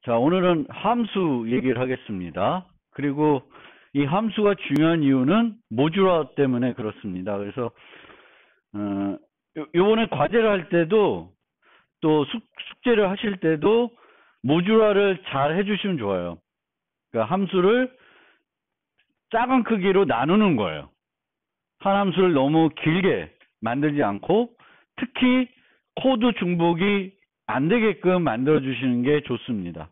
자, 오늘은 함수 얘기를 하겠습니다. 그리고 이 함수가 중요한 이유는 모듈화 때문에 그렇습니다. 그래서 요번에 과제를 할 때도 또 숙제를 하실 때도 모듈화를 잘 해주시면 좋아요. 그러니까 함수를 작은 크기로 나누는 거예요. 한 함수를 너무 길게 만들지 않고 특히 코드 중복이 안 되게끔 만들어 주시는 게 좋습니다.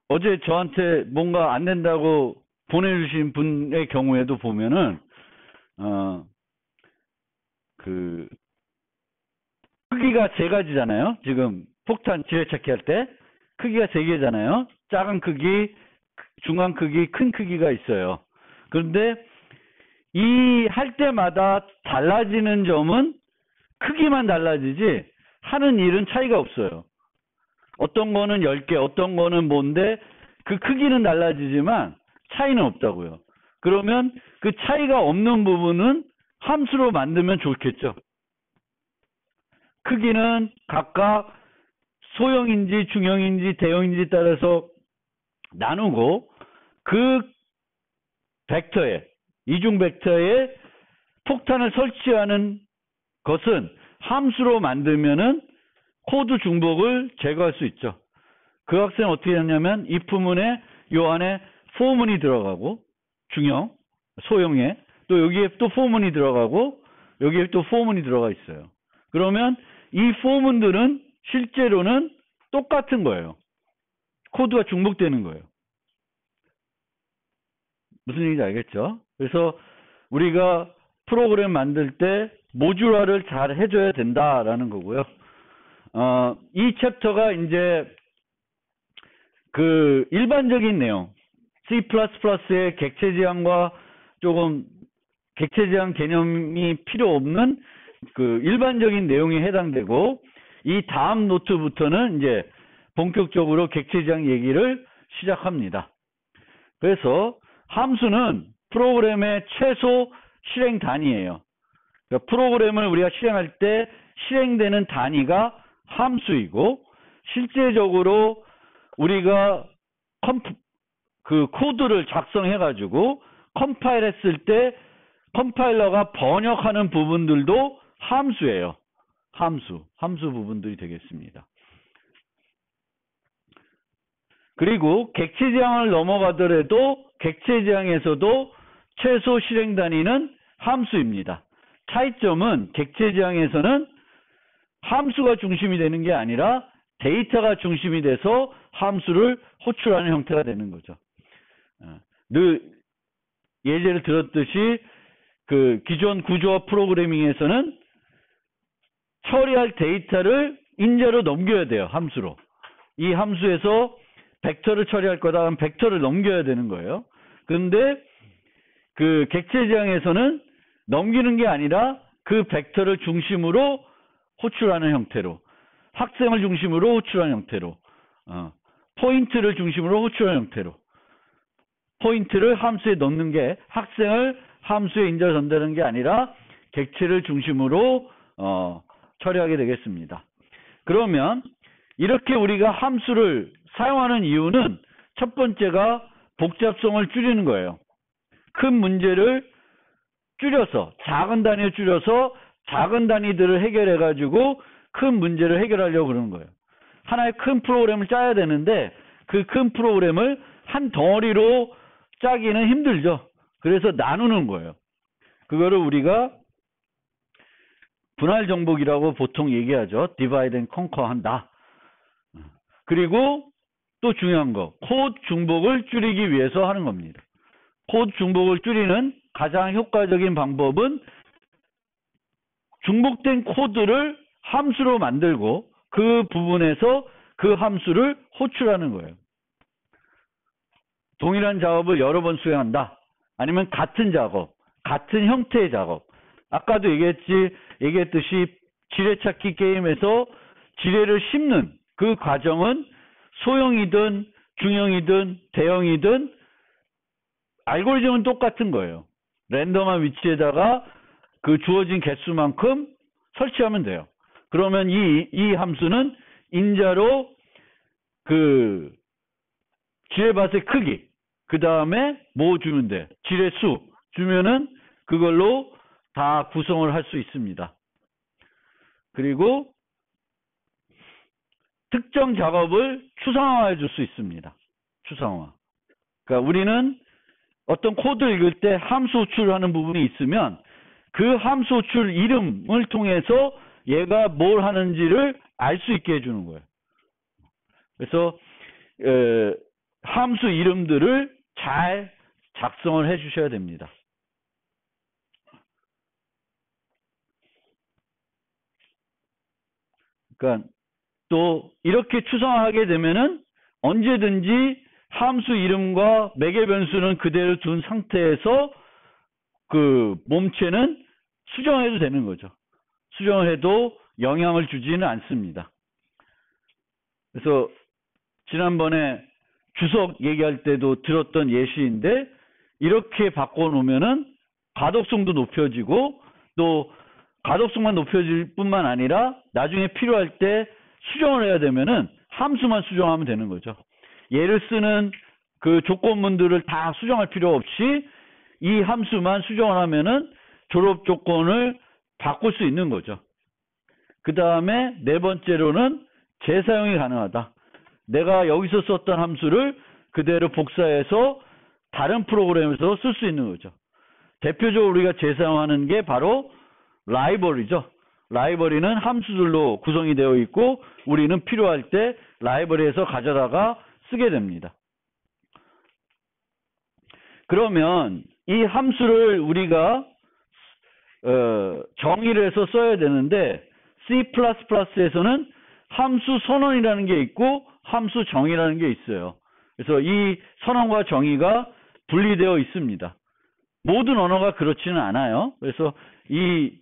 어제 저한테 뭔가 안 된다고 보내주신 분의 경우에도 보면은 그 크기가 세 가지잖아요. 지금 폭탄 지뢰찾기 할 때 크기가 세 개잖아요. 작은 크기, 중간 크기, 큰 크기가 있어요. 그런데 이 할 때마다 달라지는 점은 크기만 달라지지 하는 일은 차이가 없어요. 어떤 거는 10개, 어떤 거는 뭔데 그 크기는 달라지지만 차이는 없다고요. 그러면 그 차이가 없는 부분은 함수로 만들면 좋겠죠. 크기는 각각 소형인지 중형인지 대형인지 따라서 나누고 그 벡터에 이중 벡터에 폭탄을 설치하는 것은 함수로 만들면은 코드 중복을 제거할 수 있죠. 그 학생은 어떻게 했냐면 if문에 요 안에 for문이 들어가고 중형, 소형에 또 여기에 또 for문이 들어가고 여기에 또 for문이 들어가 있어요. 그러면 이 for문들은 실제로는 똑같은 거예요. 코드가 중복되는 거예요. 무슨 얘기인지 알겠죠? 그래서 우리가 프로그램 만들 때 모듈화를 잘 해줘야 된다라는 거고요. 이 챕터가 이제 그 일반적인 내용, C++의 객체 지향과 조금 객체 지향 개념이 필요 없는 그 일반적인 내용에 해당되고, 이 다음 노트부터는 이제 본격적으로 객체 지향 얘기를 시작합니다. 그래서 함수는 프로그램의 최소 실행 단위예요. 그러니까 프로그램을 우리가 실행할 때 실행되는 단위가 함수이고, 실제적으로 우리가 그 코드를 작성해 가지고 컴파일 했을 때 컴파일러가 번역하는 부분들도 함수예요. 함수 부분들이 되겠습니다. 그리고 객체 지향을 넘어가더라도 객체 지향에서도 최소 실행 단위는 함수입니다. 차이점은 객체 지향에서는 함수가 중심이 되는 게 아니라 데이터가 중심이 돼서 함수를 호출하는 형태가 되는 거죠. 늘 예제를 들었듯이 그 기존 구조화 프로그래밍에서는 처리할 데이터를 인자로 넘겨야 돼요. 함수로. 이 함수에서 벡터를 처리할 거다 하면 벡터를 넘겨야 되는 거예요. 그런데 그 객체 지향에서는 넘기는 게 아니라 그 벡터를 중심으로 호출하는 형태로, 학생을 중심으로 호출하는 형태로, 포인트를 중심으로 호출하는 형태로, 포인트를 함수에 넣는 게 학생을 함수에 인자로 전달하는 게 아니라 객체를 중심으로 처리하게 되겠습니다. 그러면 이렇게 우리가 함수를 사용하는 이유는 첫 번째가 복잡성을 줄이는 거예요. 큰 문제를 줄여서 작은 단위를 줄여서 작은 단위들을 해결해 가지고 큰 문제를 해결하려고 그러는 거예요. 하나의 큰 프로그램을 짜야 되는데 그 큰 프로그램을 한 덩어리로 짜기는 힘들죠. 그래서 나누는 거예요. 그거를 우리가 분할 정복이라고 보통 얘기하죠. divide and conquer 한다. 그리고 또 중요한 거, 코드 중복을 줄이기 위해서 하는 겁니다. 코드 중복을 줄이는 가장 효과적인 방법은 중복된 코드를 함수로 만들고 그 부분에서 그 함수를 호출하는 거예요. 동일한 작업을 여러 번 수행한다. 아니면 같은 작업, 같은 형태의 작업. 아까도 얘기했듯이 지뢰찾기 게임에서 지뢰를 씹는 그 과정은 소형이든 중형이든 대형이든 알고리즘은 똑같은 거예요. 랜덤한 위치에다가 그 주어진 개수만큼 설치하면 돼요. 그러면 이 함수는 인자로 그 지뢰밭의 크기, 그 다음에 뭐 주면 돼? 지뢰 수 주면은 그걸로 다 구성을 할 수 있습니다. 그리고 특정 작업을 추상화해 줄 수 있습니다. 추상화. 그러니까 우리는 어떤 코드 읽을 때 함수 호출하는 부분이 있으면 그 함수 호출 이름을 통해서 얘가 뭘 하는지를 알 수 있게 해주는 거예요. 그래서 함수 이름들을 잘 작성을 해 주셔야 됩니다. 그러니까 또 이렇게 추상화하게 되면은 언제든지 함수 이름과 매개 변수는 그대로 둔 상태에서 그 몸체는 수정해도 되는 거죠. 수정을 해도 영향을 주지는 않습니다. 그래서 지난번에 주석 얘기할 때도 들었던 예시인데 이렇게 바꿔놓으면은 가독성도 높여지고 또 가독성만 높여질 뿐만 아니라 나중에 필요할 때 수정을 해야 되면은 함수만 수정하면 되는 거죠. 얘를 쓰는 그 조건문들을 다 수정할 필요 없이 이 함수만 수정을 하면은 졸업 조건을 바꿀 수 있는 거죠. 그 다음에 네 번째로는 재사용이 가능하다. 내가 여기서 썼던 함수를 그대로 복사해서 다른 프로그램에서 쓸 수 있는 거죠. 대표적으로 우리가 재사용하는 게 바로 라이브러리죠. 라이브러리는 함수들로 구성이 되어 있고 우리는 필요할 때 라이브러리에서 가져다가 쓰게 됩니다. 그러면 이 함수를 우리가 정의를 해서 써야 되는데 C++에서는 함수 선언이라는 게 있고 함수 정의라는 게 있어요. 그래서 이 선언과 정의가 분리되어 있습니다. 모든 언어가 그렇지는 않아요. 그래서 이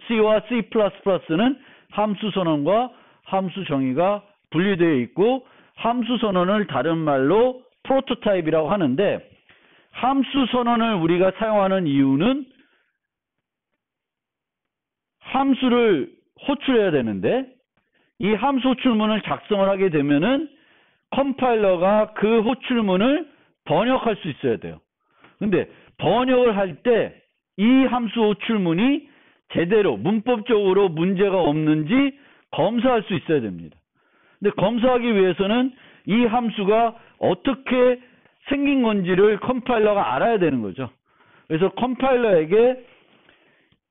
C와 C++는 함수 선언과 함수 정의가 분리되어 있고 함수 선언을 다른 말로 프로토타입이라고 하는데 함수 선언을 우리가 사용하는 이유는 함수를 호출해야 되는데 이 함수 호출문을 작성을 하게 되면은 컴파일러가 그 호출문을 번역할 수 있어야 돼요. 근데 번역을 할 때 이 함수 호출문이 제대로 문법적으로 문제가 없는지 검사할 수 있어야 됩니다. 근데 검사하기 위해서는 이 함수가 어떻게 생긴 건지를 컴파일러가 알아야 되는 거죠. 그래서 컴파일러에게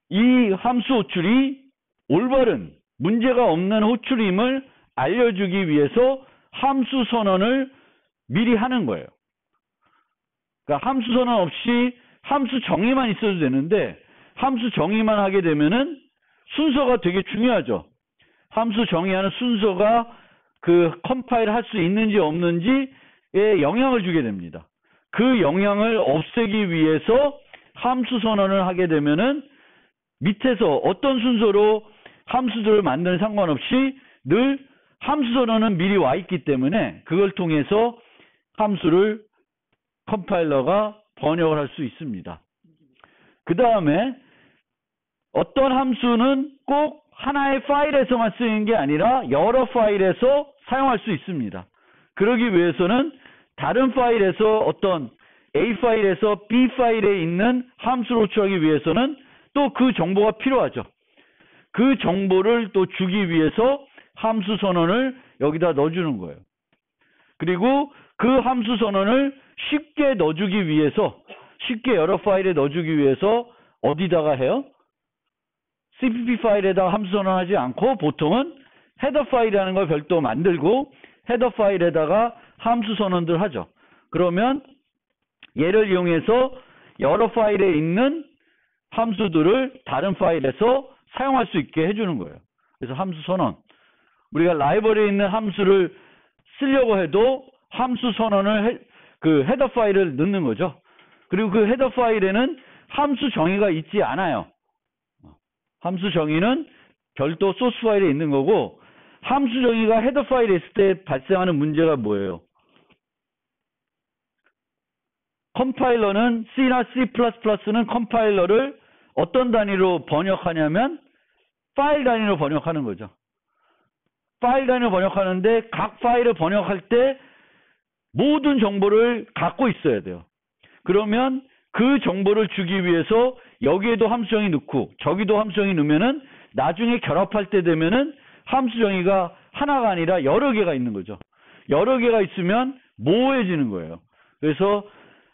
이 함수 호출이 올바른 문제가 없는 호출임을 알려주기 위해서 함수 선언을 미리 하는 거예요. 그러니까 함수 선언 없이 함수 정의만 있어도 되는데 함수 정의만 하게 되면은 순서가 되게 중요하죠. 함수 정의하는 순서가 그 컴파일 할 수 있는지 없는지에 영향을 주게 됩니다. 그 영향을 없애기 위해서 함수 선언을 하게 되면은 밑에서 어떤 순서로 함수들을 만드는 상관없이 늘 함수 선언은 미리 와 있기 때문에 그걸 통해서 함수를 컴파일러가 번역을 할 수 있습니다. 그 다음에 어떤 함수는 꼭 하나의 파일에서만 쓰이는 게 아니라 여러 파일에서 사용할 수 있습니다. 그러기 위해서는 다른 파일에서 어떤 A 파일에서 B 파일에 있는 함수를 호출하기 위해서는 또 그 정보가 필요하죠. 그 정보를 또 주기 위해서 함수 선언을 여기다 넣어주는 거예요. 그리고 그 함수 선언을 쉽게 넣어주기 위해서, 쉽게 여러 파일에 넣어주기 위해서 어디다가 해요? CPP 파일에다가 함수 선언하지 않고 보통은 헤더 파일이라는 걸 별도 만들고 헤더 파일에다가 함수 선언들 하죠. 그러면 얘를 이용해서 여러 파일에 있는 함수들을 다른 파일에서 사용할 수 있게 해주는 거예요. 그래서 함수 선언. 우리가 라이브러리에 있는 함수를 쓰려고 해도 함수 선언을 그 헤더 파일을 넣는 거죠. 그리고 그 헤더 파일에는 함수 정의가 있지 않아요. 함수 정의는 별도 소스 파일에 있는 거고 함수 정의가 헤더 파일에 있을 때 발생하는 문제가 뭐예요? 컴파일러는 C나 C++는 컴파일러를 어떤 단위로 번역하냐면 파일 단위로 번역하는 거죠. 파일 단위로 번역하는데 각 파일을 번역할 때 모든 정보를 갖고 있어야 돼요. 그러면 그 정보를 주기 위해서 여기에도 함수정의 넣고 저기도 함수정의 넣으면은 나중에 결합할 때 되면은 함수정의가 하나가 아니라 여러 개가 있는 거죠. 여러 개가 있으면 모호해지는 거예요. 그래서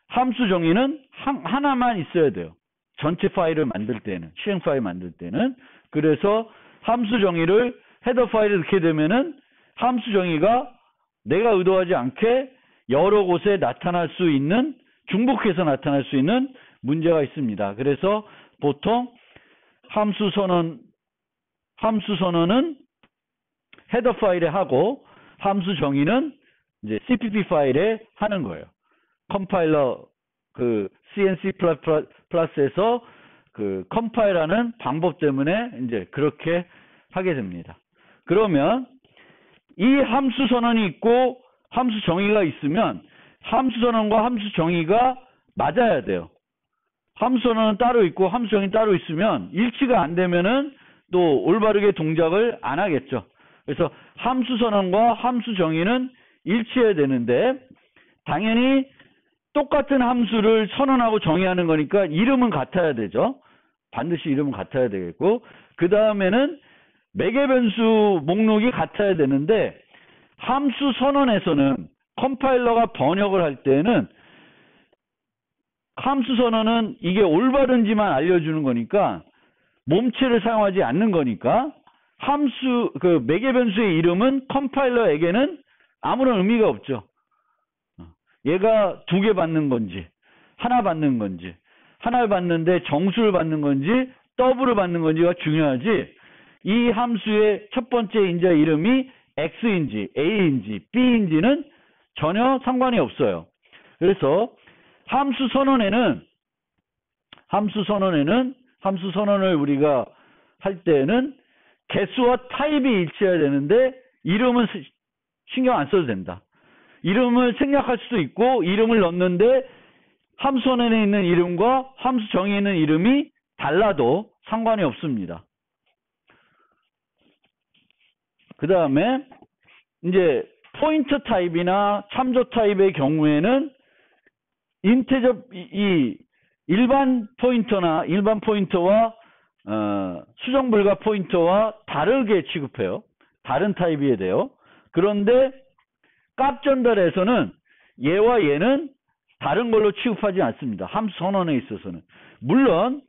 함수정의는 하나만 있어야 돼요. 전체 파일을 만들 때는, 실행 파일 만들 때는. 그래서 함수정의를 헤더 파일에 넣게 되면은 함수정의가 내가 의도하지 않게 여러 곳에 나타날 수 있는, 중복해서 나타날 수 있는 문제가 있습니다. 그래서 보통 함수 선언은 헤더 파일에 하고 함수 정의는 이제 CPP 파일에 하는 거예요. 컴파일러 그 CNC 플러스에서 그 컴파일하는 방법 때문에 이제 그렇게 하게 됩니다. 그러면 이 함수 선언이 있고 함수 정의가 있으면 함수 선언과 함수 정의가 맞아야 돼요. 함수 선언은 따로 있고 함수 정의는 따로 있으면 일치가 안 되면은 또 올바르게 동작을 안 하겠죠. 그래서 함수 선언과 함수 정의는 일치해야 되는데 당연히 똑같은 함수를 선언하고 정의하는 거니까 이름은 같아야 되죠. 반드시 이름은 같아야 되겠고 그 다음에는 매개변수 목록이 같아야 되는데 함수 선언에서는 컴파일러가 번역을 할 때는 함수 선언은 이게 올바른지만 알려주는 거니까 몸체를 사용하지 않는 거니까 함수 그 매개변수의 이름은 컴파일러에게는 아무런 의미가 없죠. 얘가 2개 받는 건지 하나 받는 건지 하나를 받는데 정수를 받는 건지 더블을 받는 건지가 중요하지 이 함수의 첫 번째 인자 이름이 X인지 A인지 B인지는 전혀 상관이 없어요. 그래서 함수 선언을 우리가 할 때는 개수와 타입이 일치해야 되는데 이름은 신경 안 써도 된다. 이름을 생략할 수도 있고 이름을 넣는데 함수 선언에 있는 이름과 함수 정의에 있는 이름이 달라도 상관이 없습니다. 그 다음에 이제 포인터 타입이나 참조 타입의 경우에는 인테저 이 일반 포인터와 수정 불가 포인터와 다르게 취급해요. 다른 타입이어야 돼요. 그런데 값 전달에서는 얘와 얘는 다른 걸로 취급하지 않습니다. 함수 선언에 있어서는. 물론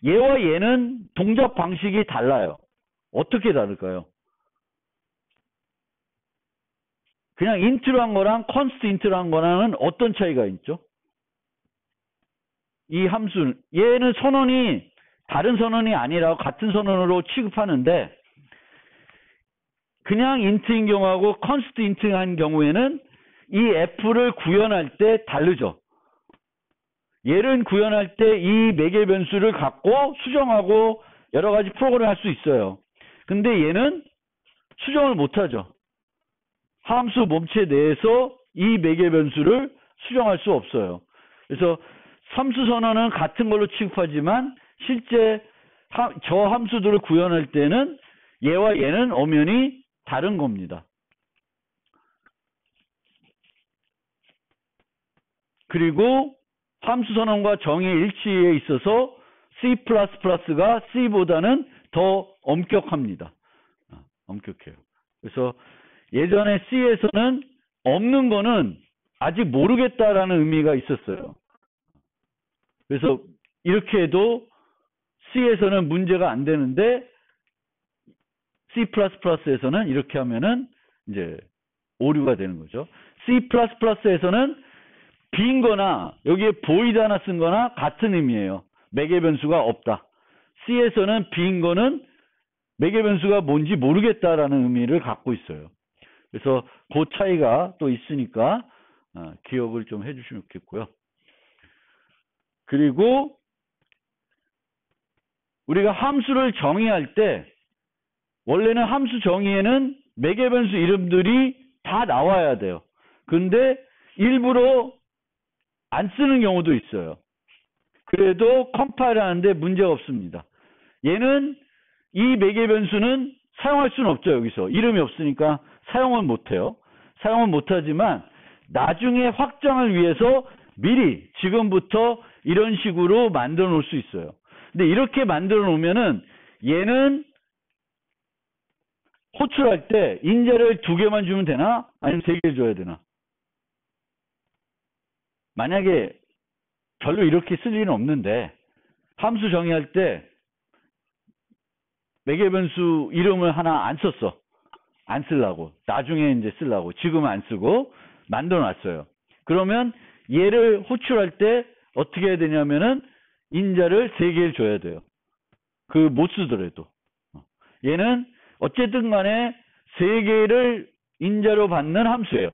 얘와 얘는 동작 방식이 달라요. 어떻게 다를까요? 그냥 인트로 한 거랑 컨스트 인트로 한 거랑은 어떤 차이가 있죠? 이 함수 얘는 선언이 다른 선언이 아니라 같은 선언으로 취급하는데 그냥 인트인 경우하고 컨스트 인트한 경우에는 이 f를 구현할 때 다르죠. 얘를 구현할 때 이 매개 변수를 갖고 수정하고 여러 가지 프로그램을 할 수 있어요. 근데 얘는 수정을 못하죠. 함수 몸체 내에서 이 매개 변수를 수정할 수 없어요. 그래서 함수 선언은 같은 걸로 취급하지만 실제 저 함수들을 구현할 때는 얘와 얘는 엄연히 다른 겁니다. 그리고 함수 선언과 정의 일치에 있어서 C++가 C보다는 더 엄격합니다. 엄격해요. 그래서 예전에 C에서는 없는 거는 아직 모르겠다라는 의미가 있었어요. 그래서 이렇게 해도 C에서는 문제가 안 되는데 C++에서는 이렇게 하면은 이제 오류가 되는 거죠. C++에서는 빈 거나 여기에 void 하나 쓴 거나 같은 의미예요. 매개 변수가 없다. C에서는 빈 거는 매개 변수가 뭔지 모르겠다라는 의미를 갖고 있어요. 그래서 그 차이가 또 있으니까 기억을 좀 해주시면 좋겠고요. 그리고 우리가 함수를 정의할 때 원래는 함수 정의에는 매개 변수 이름들이 다 나와야 돼요. 근데 일부러 안 쓰는 경우도 있어요. 그래도 컴파일 하는데 문제가 없습니다. 얘는 이 매개 변수는 사용할 수는 없죠. 여기서 이름이 없으니까 사용은 못해요. 사용은 못하지만 나중에 확장을 위해서 미리 지금부터 이런 식으로 만들어 놓을 수 있어요. 근데 이렇게 만들어 놓으면은 얘는 호출할 때 인자를 2개만 주면 되나? 아니면 3개 줘야 되나? 만약에 별로 이렇게 쓸 일은 없는데 함수 정의할 때 매개 변수 이름을 하나 안 썼어. 안 쓰려고. 나중에 이제 쓰려고. 지금은 안 쓰고 만들어 놨어요. 그러면 얘를 호출할 때 어떻게 해야 되냐면은 인자를 3개를 줘야 돼요. 그 못 쓰더라도. 얘는 어쨌든 간에 3개를 인자로 받는 함수예요.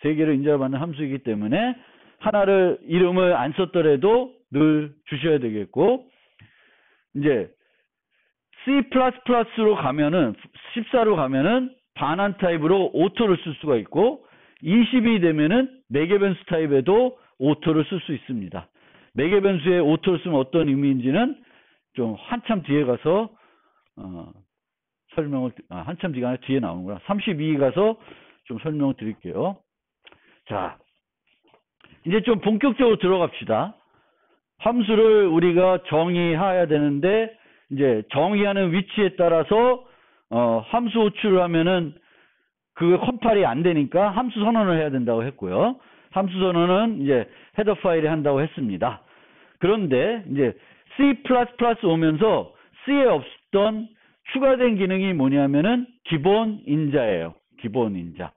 3개를 인자로 받는 함수이기 때문에 하나를 이름을 안 썼더라도 늘 주셔야 되겠고, 이제 C++로 가면은 14로 가면은 반환 타입으로 오토를 쓸 수가 있고 20이 되면은 매개 변수 타입에도 오토를 쓸 수 있습니다. 매개 변수에 오토를 쓰면 어떤 의미인지는 좀 한참 뒤에 가서 설명을 한참 뒤가 아니라 뒤에 나오는구나. 32 가서 좀 설명을 드릴게요. 자, 이제 좀 본격적으로 들어갑시다. 함수를 우리가 정의해야 되는데 이제 정의하는 위치에 따라서 함수 호출을 하면은 그거 컴파일이 안 되니까 함수 선언을 해야 된다고 했고요. 함수 선언은 이제 헤더 파일에 한다고 했습니다. 그런데 이제 C++ 오면서 C에 없던 추가된 기능이 뭐냐면은 기본 인자예요. 기본 인자.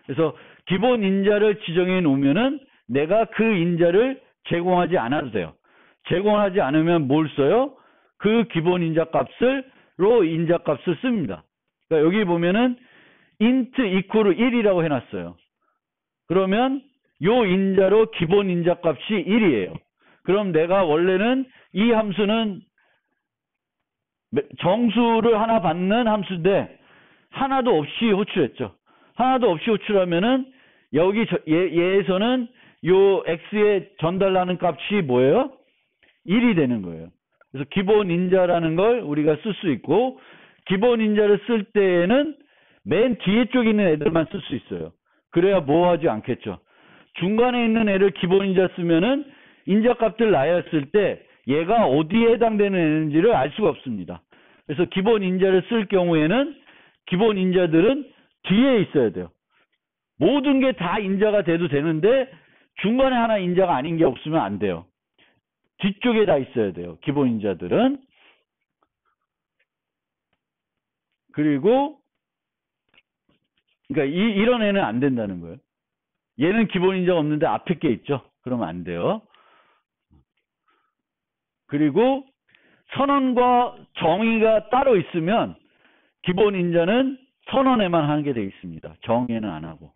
그래서 기본 인자를 지정해 놓으면은 내가 그 인자를 제공하지 않아도 돼요. 제공하지 않으면 뭘 써요? 그 기본 인자 값으로 인자 값을 씁니다. 그러니까 여기 보면은 int equal 1이라고 해놨어요. 그러면 요 인자로 기본 인자 값이 1이에요. 그럼 내가 원래는 이 함수는 정수를 하나 받는 함수인데 하나도 없이 호출했죠. 하나도 없이 호출하면은 여기 얘에서는 요 x에 전달하는 값이 뭐예요? 1이 되는 거예요. 그래서 기본 인자라는 걸 우리가 쓸 수 있고, 기본 인자를 쓸 때에는 맨 뒤에 쪽에 있는 애들만 쓸 수 있어요. 그래야 뭐하지 않겠죠. 중간에 있는 애를 기본 인자 쓰면은 인자 값들 나열했을 때 얘가 어디에 해당되는 애인지를 알 수가 없습니다. 그래서 기본 인자를 쓸 경우에는 기본 인자들은 뒤에 있어야 돼요. 모든 게 다 인자가 돼도 되는데 중간에 하나 인자가 아닌 게 없으면 안 돼요. 뒤쪽에 다 있어야 돼요. 기본 인자들은. 그리고 그러니까 이런 애는 안 된다는 거예요. 얘는 기본 인자가 없는데 앞에 게 있죠. 그러면 안 돼요. 그리고 선언과 정의가 따로 있으면 기본 인자는 선언에만 하는 게 되어 있습니다. 정의는 안 하고.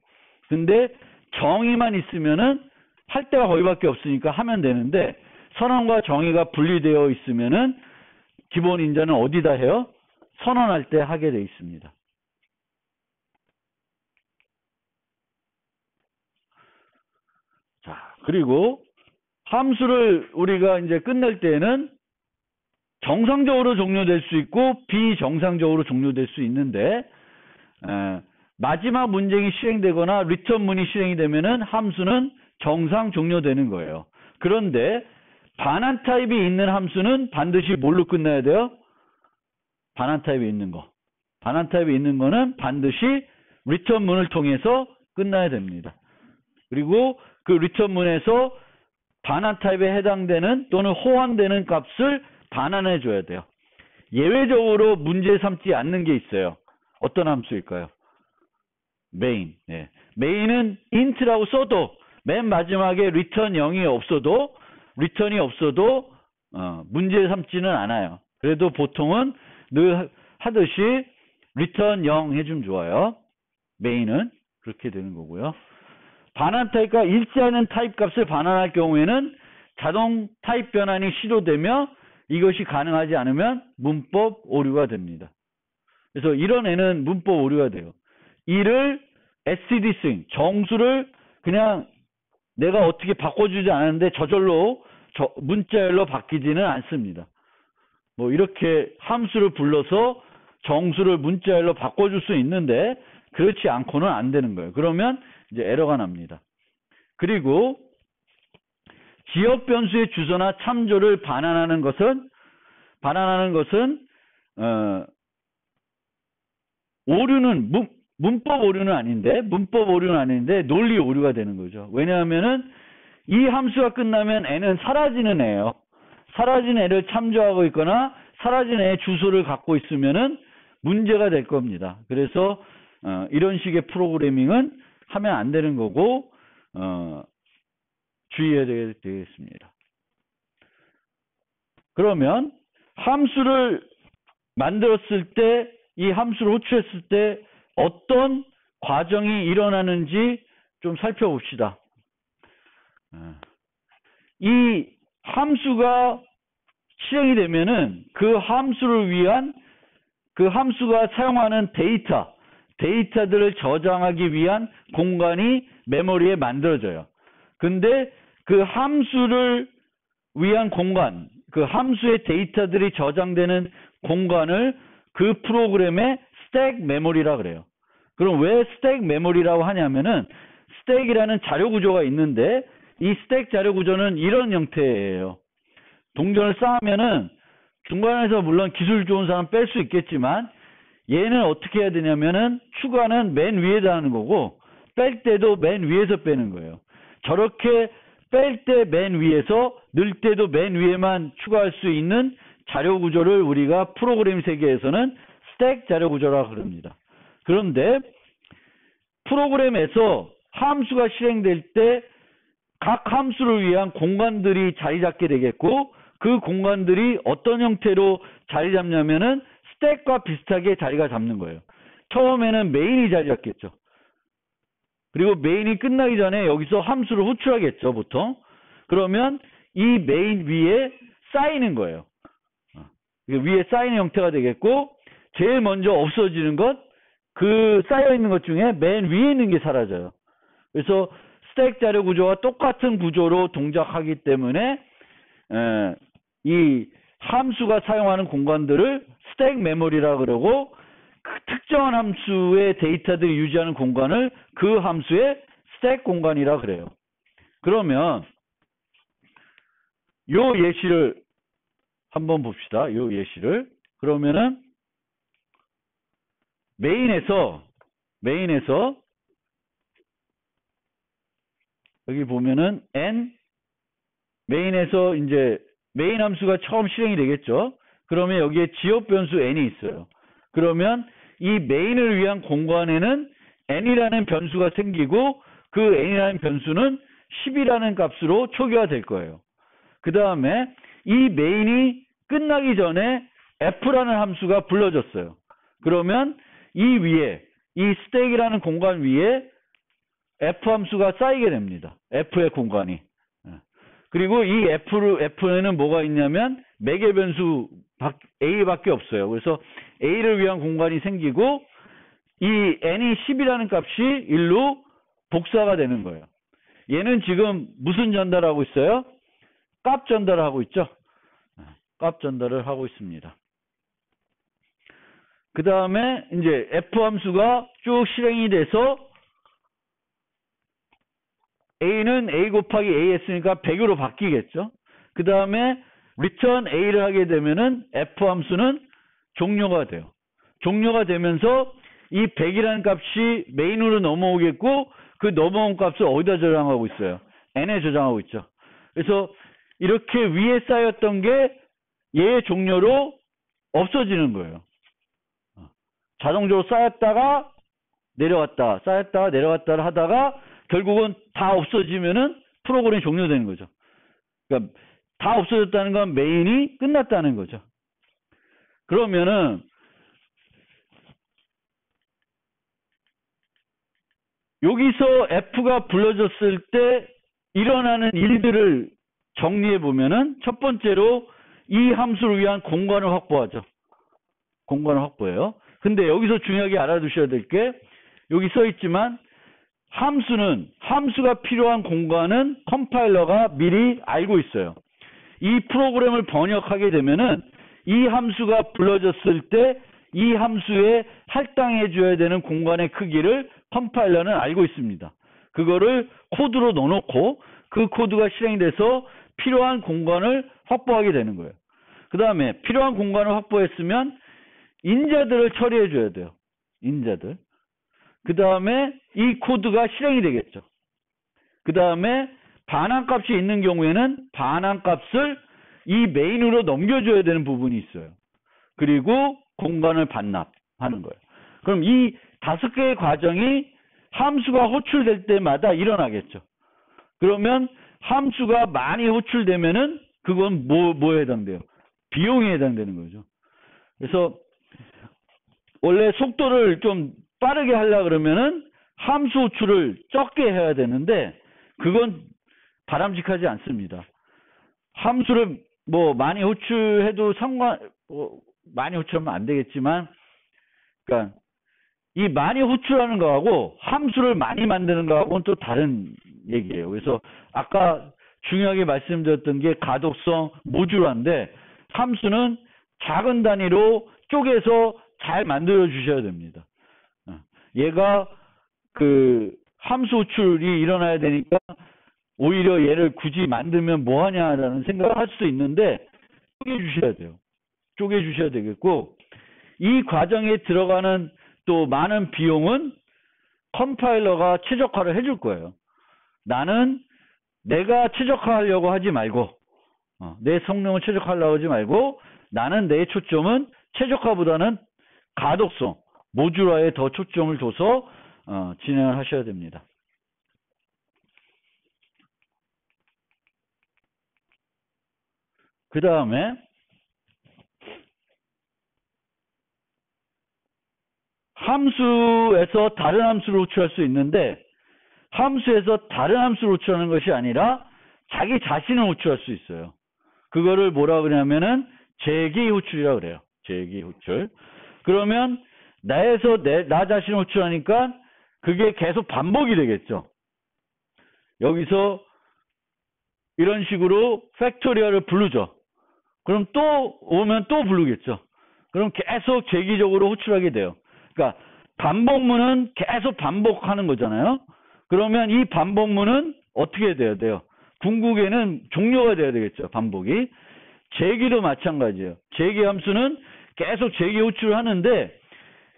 근데 정의만 있으면은 할 때가 거의밖에 없으니까 하면 되는데 선언과 정의가 분리되어 있으면은 기본 인자는 어디다 해요? 선언할 때 하게 되어 있습니다. 자, 그리고 함수를 우리가 이제 끝낼 때는 정상적으로 종료될 수 있고 비정상적으로 종료될 수 있는데 마지막 문장이 실행되거나 리턴문이 실행이 되면은 함수는 정상 종료되는 거예요. 그런데 반환 타입이 있는 함수는 반드시 뭘로 끝나야 돼요? 반환 타입이 있는 거. 반환 타입이 있는 거는 반드시 리턴문을 통해서 끝나야 됩니다. 그리고 그 리턴문에서 반환 타입에 해당되는 또는 호환되는 값을 반환해 줘야 돼요. 예외적으로 문제 삼지 않는 게 있어요. 어떤 함수일까요? main. 예. main은 int라고 써도 맨 마지막에 return 0이 없어도 리턴이 없어도 문제 삼지는 않아요. 그래도 보통은 늘 하듯이 return 0 해주면 좋아요. main은 그렇게 되는 거고요. 반환 타입과 읽지 않은 타입 값을 반환할 경우에는 자동 타입 변환이 시도되며 이것이 가능하지 않으면 문법 오류가 됩니다. 그래서 이런 애는 문법 오류가 돼요. 이를 std string, 정수를 그냥 내가 어떻게 바꿔주지 않았는데 저절로 문자열로 바뀌지는 않습니다. 뭐 이렇게 함수를 불러서 정수를 문자열로 바꿔줄 수 있는데 그렇지 않고는 안 되는 거예요. 그러면 이제 에러가 납니다. 그리고 지역 변수의 주소나 참조를 반환하는 것은 오류는 문법 오류는 아닌데 논리 오류가 되는 거죠. 왜냐하면은 이 함수가 끝나면 n은 사라지는 애예요. 사라진 애를 참조하고 있거나 사라진 애의 주소를 갖고 있으면은 문제가 될 겁니다. 그래서 이런 식의 프로그래밍은 하면 안 되는 거고 주의해야 되겠습니다. 그러면 함수를 만들었을 때, 이 함수를 호출했을 때 어떤 과정이 일어나는지 좀 살펴봅시다. 이 함수가 실행이 되면은 그 함수를 위한, 그 함수가 사용하는 데이터들을 저장하기 위한 공간이 메모리에 만들어져요. 근데 그 함수를 위한 공간, 그 함수의 데이터들이 저장되는 공간을 그 프로그램의 스택 메모리라 그래요. 그럼 왜 스택 메모리라고 하냐면은 스택이라는 자료 구조가 있는데 이 스택 자료 구조는 이런 형태예요. 동전을 쌓으면은 중간에서 물론 기술 좋은 사람 뺄 수 있겠지만 얘는 어떻게 해야 되냐면은 추가는 맨 위에다 하는 거고 뺄 때도 맨 위에서 빼는 거예요. 저렇게 뺄 때 맨 위에서, 넣을 때도 맨 위에만 추가할 수 있는 자료 구조를 우리가 프로그램 세계에서는 스택 자료 구조라고 그럽니다. 그런데 프로그램에서 함수가 실행될 때 각 함수를 위한 공간들이 자리 잡게 되겠고 그 공간들이 어떤 형태로 자리 잡냐면은 스택과 비슷하게 자리가 잡는 거예요. 처음에는 메인이 자리 잡겠죠. 그리고 메인이 끝나기 전에 여기서 함수를 호출하겠죠, 보통. 그러면 이 메인 위에 쌓이는 거예요. 위에 쌓이는 형태가 되겠고, 제일 먼저 없어지는 것, 그 쌓여있는 것 중에 맨 위에 있는 게 사라져요. 그래서 스택 자료 구조와 똑같은 구조로 동작하기 때문에, 이 함수가 사용하는 공간들을 스택 메모리라 그러고, 그 특정한 함수의 데이터들이 유지하는 공간을 그 함수의 스택 공간이라 그래요. 그러면 요 예시를 한번 봅시다. 요 예시를. 그러면은 메인에서 여기 보면은 메인에서 이제 메인 함수가 처음 실행이 되겠죠. 그러면 여기에 지역 변수 n이 있어요. 그러면 이 메인을 위한 공간에는 n이라는 변수가 생기고 그 n이라는 변수는 10이라는 값으로 초기화될 거예요. 그 다음에 이 메인이 끝나기 전에 f라는 함수가 불러졌어요. 그러면 이 위에, 이 스택이라는 공간 위에 f 함수가 쌓이게 됩니다. f의 공간이. 그리고 이 f에는 뭐가 있냐면 매개 변수 a밖에 없어요. 그래서 a를 위한 공간이 생기고 이 n이 10이라는 값이 1로 복사가 되는 거예요. 얘는 지금 무슨 전달하고 있어요? 값 전달을 하고 있죠. 값 전달을 하고 있습니다. 그 다음에 이제 f 함수가 쭉 실행이 돼서 a는 a 곱하기 a 했으니까 100으로 바뀌겠죠. 그 다음에 return a를 하게 되면은 f 함수는 종료가 돼요. 종료가 되면서 이 100이라는 값이 메인으로 넘어오겠고 그 넘어온 값을 어디다 저장하고 있어요? n에 저장하고 있죠. 그래서 이렇게 위에 쌓였던 게 얘의 종료로 없어지는 거예요. 자동적으로 쌓였다가 내려갔다, 쌓였다가 내려갔다 하다가 결국은 다 없어지면은 프로그램이 종료되는 거죠. 그러니까 다 없어졌다는 건 메인이 끝났다는 거죠. 그러면은 여기서 F가 불러졌을 때 일어나는 일들을 정리해 보면은 첫 번째로 이 함수를 위한 공간을 확보하죠. 공간을 확보해요. 근데 여기서 중요하게 알아두셔야 될 게 여기 써 있지만 함수가 필요한 공간은 컴파일러가 미리 알고 있어요. 이 프로그램을 번역하게 되면은 이 함수가 불러졌을 때 이 함수에 할당해 줘야 되는 공간의 크기를 컴파일러는 알고 있습니다. 그거를 코드로 넣어놓고 그 코드가 실행이 돼서 필요한 공간을 확보하게 되는 거예요. 그 다음에 필요한 공간을 확보했으면 인자들을 처리해 줘야 돼요. 인자들. 그 다음에 이 코드가 실행이 되겠죠. 그 다음에 반환값이 있는 경우에는 반환값을 이 메인으로 넘겨줘야 되는 부분이 있어요. 그리고 공간을 반납하는 거예요. 그럼 이 5개의 과정이 함수가 호출될 때마다 일어나겠죠. 그러면 함수가 많이 호출되면은 그건 뭐에 해당돼요? 비용에 해당되는 거죠. 그래서 원래 속도를 좀 빠르게 하려고 그러면은 함수 호출을 적게 해야 되는데 그건 바람직하지 않습니다. 함수를 많이 호출해도 많이 호출하면 안 되겠지만, 그러니까 이 많이 호출하는 거하고 함수를 많이 만드는 거하고는 또 다른 얘기예요. 그래서 아까 중요하게 말씀드렸던 게 가독성 모듈화인데 함수는 작은 단위로 쪼개서 잘 만들어 주셔야 됩니다. 얘가 그 함수 호출이 일어나야 되니까 오히려 얘를 굳이 만들면 뭐하냐라는 생각을 할 수도 있는데 쪼개주셔야 돼요. 쪼개주셔야 되겠고, 이 과정에 들어가는 또 많은 비용은 컴파일러가 최적화를 해줄 거예요. 나는 내가 최적화하려고 하지 말고, 내 성능을 최적화하려고 하지 말고, 나는 내 초점은 최적화보다는 가독성, 모듈화에 더 초점을 둬서 진행을 하셔야 됩니다. 그 다음에 함수에서 다른 함수를 호출할 수 있는데 함수에서 다른 함수를 호출하는 것이 아니라 자기 자신을 호출할 수 있어요. 그거를 뭐라 그러냐면은 재기 호출이라고 그래요. 재기 호출. 그러면 나 자신을 호출하니까 그게 계속 반복이 되겠죠. 여기서 이런 식으로 팩토리얼을 부르죠. 그럼 또 오면 또 부르겠죠. 그럼 계속 재기적으로 호출하게 돼요. 그러니까 반복문은 계속 반복하는 거잖아요. 그러면 이 반복문은 어떻게 돼야 돼요? 궁극에는 종료가 돼야 되겠죠. 반복이. 재기도 마찬가지예요. 재기 함수는 계속 재기 호출을 하는데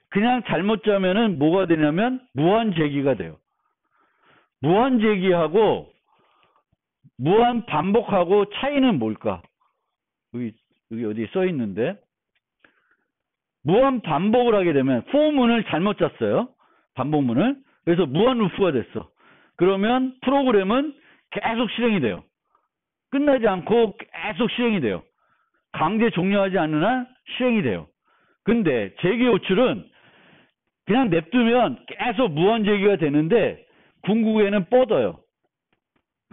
그냥 잘못 짜면은 뭐가 되냐면 무한 재기가 돼요. 무한 재기하고 무한 반복하고 차이는 뭘까? 여기 어디 써 있는데 무한 반복을 하게 되면 for문을 잘못 짰어요. 반복문을. 그래서 무한 루프가 됐어. 그러면 프로그램은 계속 실행이 돼요. 끝나지 않고 계속 실행이 돼요. 강제 종료하지 않는 한 실행이 돼요. 근데 재기 호출은 그냥 냅두면 계속 무한 재기가 되는데 궁극에는 뻗어요.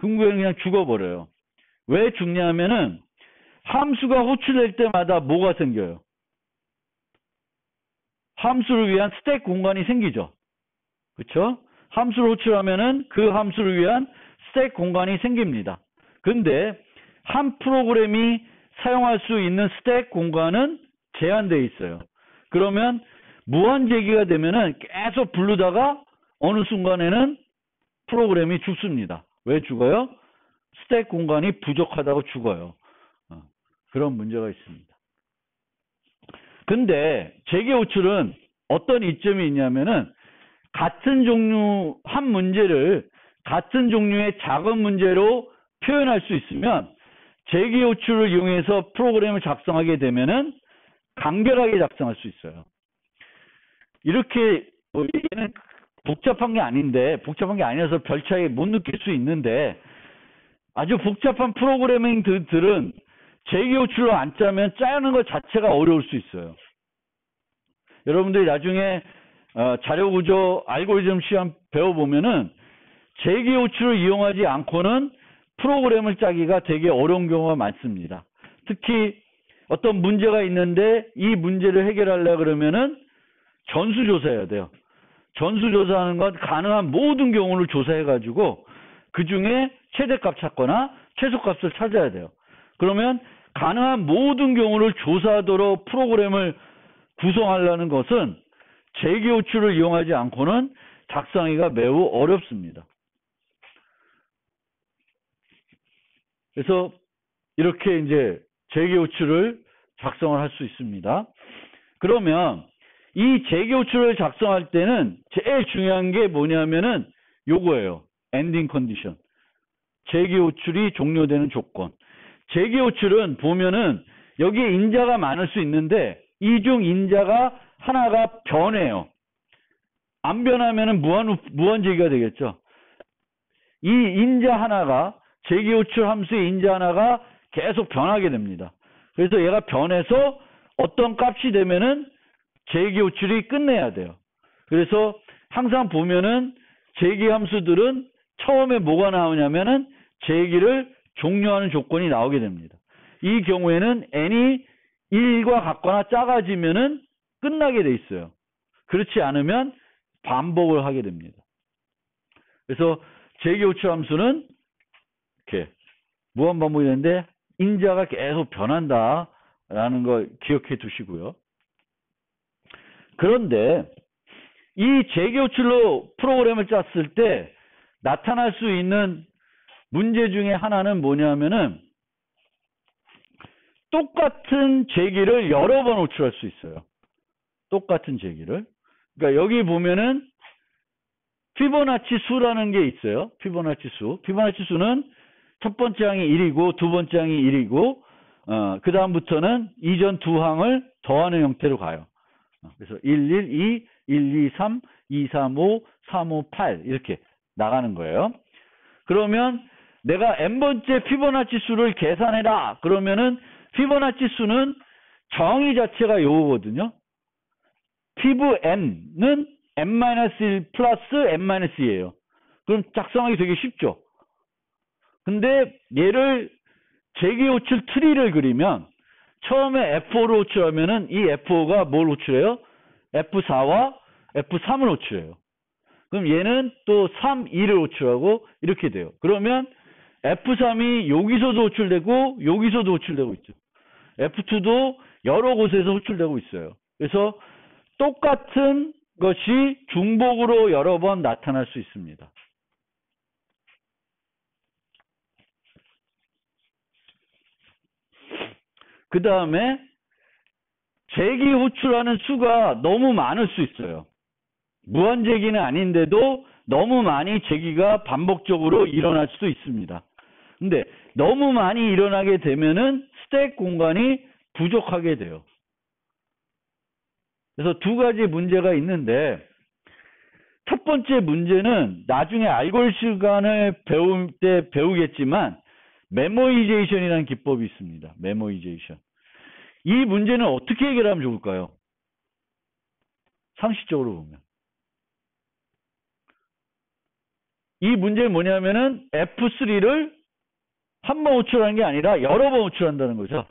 궁극에는 그냥 죽어버려요. 왜 죽냐면은 함수가 호출될 때마다 뭐가 생겨요? 함수를 위한 스택 공간이 생기죠. 그렇죠? 함수를 호출하면은 그 함수를 위한 스택 공간이 생깁니다. 근데 한 프로그램이 사용할 수 있는 스택 공간은 제한되어 있어요. 그러면 무한 재기가 되면은 계속 부르다가 어느 순간에는 프로그램이 죽습니다. 왜 죽어요? 스택 공간이 부족하다고 죽어요. 그런 문제가 있습니다. 근데 재기 호출은 어떤 이점이 있냐면은 같은 종류 한 문제를 같은 종류의 작은 문제로 표현할 수 있으면 재기 호출을 이용해서 프로그램을 작성하게 되면은 간결하게 작성할 수 있어요. 이렇게 얘는 복잡한 게 아닌데 복잡한 게 아니어서 별 차이 못 느낄 수 있는데 아주 복잡한 프로그래밍들은 재기 호출을 안 짜면 짜는 것 자체가 어려울 수 있어요. 여러분들이 나중에 자료구조 알고리즘 시험 배워보면은 재기 호출을 이용하지 않고는 프로그램을 짜기가 되게 어려운 경우가 많습니다. 특히 어떤 문제가 있는데 이 문제를 해결하려고 그러면은 전수조사해야 돼요. 전수조사하는 건 가능한 모든 경우를 조사해가지고 그 중에 최대값 찾거나 최소값을 찾아야 돼요. 그러면 가능한 모든 경우를 조사하도록 프로그램을 구성하려는 것은 재기 호출을 이용하지 않고는 작성하기가 매우 어렵습니다. 그래서 이렇게 이제 재기 호출을 작성을 할 수 있습니다. 그러면 이 재기 호출을 작성할 때는 제일 중요한 게 뭐냐면은 요거예요. 엔딩 컨디션. 재기 호출이 종료되는 조건. 재기 호출은 보면은 여기에 인자가 많을 수 있는데 이 중 인자가 하나가 변해요. 안 변하면은 무한재기가 되겠죠. 이 인자 하나가 재기 호출 함수의 인자 하나가 계속 변하게 됩니다. 그래서 얘가 변해서 어떤 값이 되면은 재기 호출이 끝내야 돼요. 그래서 항상 보면은 재기 함수들은 처음에 뭐가 나오냐면은 재기를 종료하는 조건이 나오게 됩니다. 이 경우에는 n이 1과 같거나 작아지면은 끝나게 돼 있어요. 그렇지 않으면 반복을 하게 됩니다. 그래서 재기 호출 함수는 이렇게 무한 반복이 되는데 인자가 계속 변한다라는 걸 기억해 두시고요. 그런데 이 재기 호출로 프로그램을 짰을 때 나타날 수 있는 문제 중에 하나는 뭐냐면은 똑같은 재기를 여러 번 호출할 수 있어요. 똑같은 재기를. 그러니까 여기 보면은 피보나치 수라는 게 있어요. 피보나치 수. 피보나치 수는 첫 번째 항이 1이고 두 번째 항이 1이고 그 다음부터는 이전 두 항을 더하는 형태로 가요. 그래서 1, 1, 2, 1, 2, 3, 2, 3, 5, 3, 5, 8 이렇게 나가는 거예요. 그러면 내가 n번째 피보나치 수를 계산해라. 그러면은 피보나치 수는 정의 자체가 요거거든요. 피브 n은 n-1 플러스 n-2예요. 그럼 작성하기 되게 쉽죠. 근데 얘를 재기 호출 트리를 그리면 처음에 F5를 호출하면은 이 F5가 뭘 호출해요? F4와 F3을 호출해요. 그럼 얘는 또 3, 2를 호출하고 이렇게 돼요. 그러면 F3이 여기서도 호출되고 여기서도 호출되고 있죠. F2도 여러 곳에서 호출되고 있어요. 그래서 똑같은 것이 중복으로 여러 번 나타날 수 있습니다. 그 다음에 재기 호출하는 수가 너무 많을 수 있어요. 무한재기는 아닌데도 너무 많이 재기가 반복적으로 일어날 수도 있습니다. 근데 너무 많이 일어나게 되면은 스택 공간이 부족하게 돼요. 그래서 두 가지 문제가 있는데 첫 번째 문제는 나중에 알고리즘 시간을 배울 때 배우겠지만 메모이제이션이라는 기법이 있습니다. 메모이제이션. 이 문제는 어떻게 해결하면 좋을까요? 상식적으로 보면. 이 문제는 뭐냐면은 F3를 한 번 호출하는 게 아니라 여러 번 호출한다는 거죠.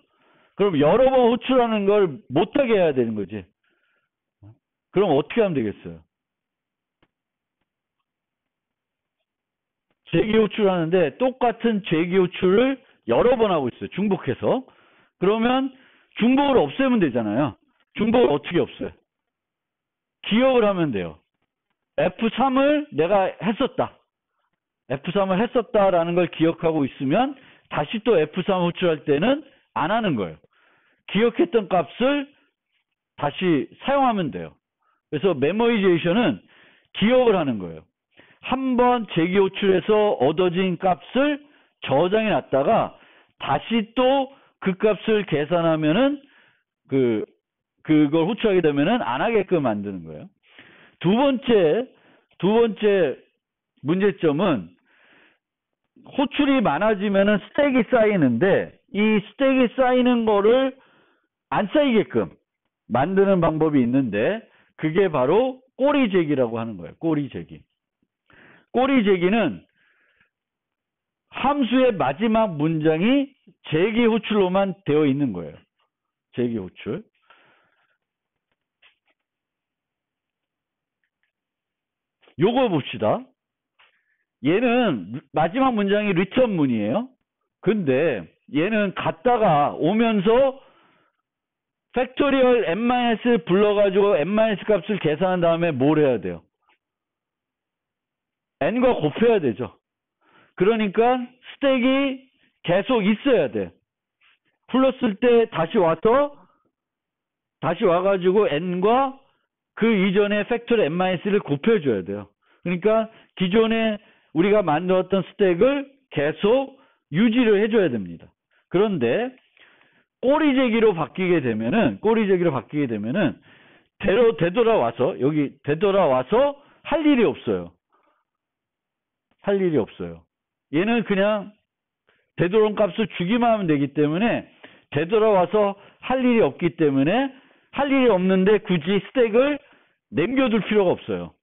그럼 여러 번 호출하는 걸 못하게 해야 되는 거지. 그럼 어떻게 하면 되겠어요? 재기 호출하는데 똑같은 재기 호출을 여러 번 하고 있어요. 중복해서. 그러면 중복을 없애면 되잖아요. 중복을 어떻게 없애요? 기억을 하면 돼요. F3을 내가 했었다. F3을 했었다라는 걸 기억하고 있으면 다시 또 F3 호출할 때는 안 하는 거예요. 기억했던 값을 다시 사용하면 돼요. 그래서 메모이제이션은 기억을 하는 거예요. 한번 재기 호출해서 얻어진 값을 저장해 놨다가 다시 또 그 값을 계산하면은 그걸 호출하게 되면은 안 하게끔 만드는 거예요. 두 번째 문제점은 호출이 많아지면은 스택이 쌓이는데 이 스택이 쌓이는 거를 안 쌓이게끔 만드는 방법이 있는데 그게 바로 꼬리재기라고 하는 거예요. 꼬리재기. 꼬리재기는 함수의 마지막 문장이 재기 호출로만 되어 있는 거예요. 재기 호출. 요거 봅시다. 얘는 마지막 문장이 리턴 문이에요. 근데 얘는 갔다가 오면서 팩토리얼 n-를 불러가지고 n- 값을 계산한 다음에 뭘 해야 돼요? n과 곱해야 되죠. 그러니까 스택이 계속 있어야 돼. 불렀을 때 다시 와가지고 n과 그 이전에 팩토리얼 n-를 곱해줘야 돼요. 그러니까 기존에 우리가 만들었던 스택을 계속 유지를 해줘야 됩니다. 그런데 꼬리재기로 바뀌게 되면은 되돌아와서 할 일이 없어요. 얘는 그냥 되돌아온 값을 주기만 하면 되기 때문에 되돌아와서 할 일이 없기 때문에 할 일이 없는데 굳이 스택을 남겨둘 필요가 없어요.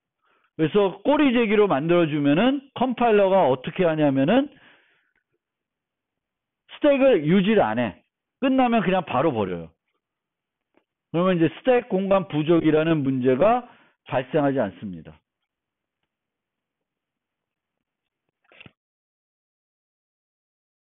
그래서 꼬리재기로 만들어주면은 컴파일러가 어떻게 하냐면은 스택을 유지를 안 해. 끝나면 그냥 바로 버려요. 그러면 이제 스택 공간 부족이라는 문제가 발생하지 않습니다.